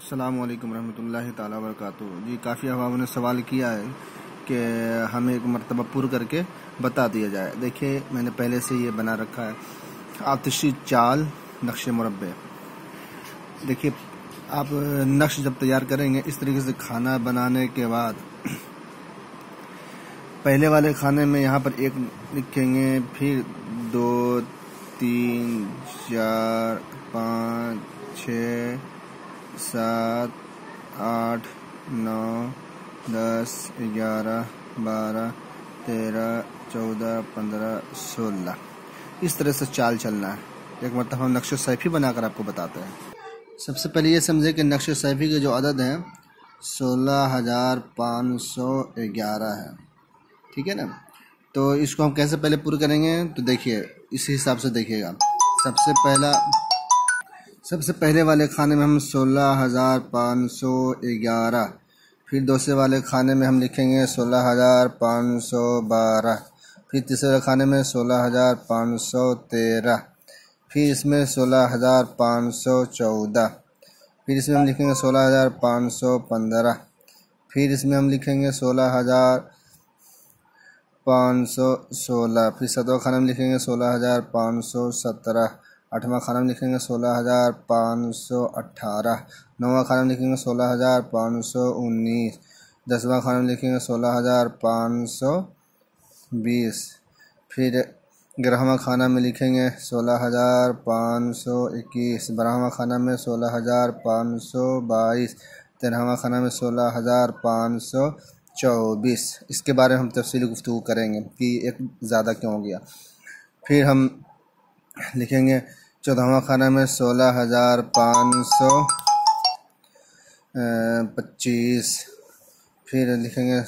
अस्सलामु अलैकुम रहमतुल्लाहि ताला वबरकातुहू। जी, काफ़ी अहबाब ने सवाल किया है कि हमें एक मरतबा पुर करके बता दिया जाए। देखिए, मैंने पहले से ये बना रखा है आतिशी चाल नक्श मुरब्बे। देखिए, आप नक्श जब तैयार करेंगे इस तरीके से खाना बनाने के बाद पहले वाले खाने में यहाँ पर एक लिखेंगे, फिर 2 3 4 5 6 7 8 9 10 11 12 13 14 15 16 इस तरह से चाल चलना है। एक मतलब हम नक्श सैफी बनाकर आपको बताते हैं। सबसे पहले ये समझे कि नक्श सैफी के जो अदद हैं 16,511 है। ठीक है ना। तो इसको हम कैसे पहले पूरा करेंगे, तो देखिए इसी हिसाब से देखिएगा। सबसे पहले वाले खाने में हम 16,511, फिर दूसरे वाले खाने में हम लिखेंगे 16,512, फिर तीसरे खाने में 16,513, फिर इसमें 16,514, फिर इसमें हम लिखेंगे 16,515, फिर इसमें हम लिखेंगे 16,516, फिर सातवां खाना में लिखेंगे 16,517, आठवां खाना में लिखेंगे 16,518, नौवां खाना में लिखेंगे 16,519, 10वां खाना में लिखेंगे 16,520, फिर 11वां खाना में लिखेंगे 16,521, 12वां खाना में 16,522, 13वां खाना में 16,524। इसके बारे में हम तफसीली गुफ्तगू करेंगे कि एक ज़्यादा क्यों हो गया। फिर हम लिखेंगे 14वां खाना में 16,525, फिर लिखेंगे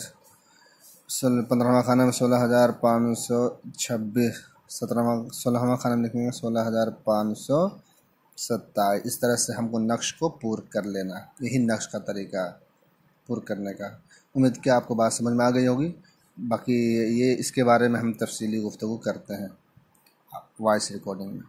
15वां खाना में 16,526, 16वां खाना में लिखेंगे 16,527। इस तरह से हमको नक्श को पूरा कर लेना। यही नक्श का तरीका है पूरा करने का। उम्मीद कि आपको बात समझ में आ गई होगी। बाकी ये इसके बारे में हम तफसीली गुफ्तगू करते हैं वॉइस रिकॉर्डिंग में।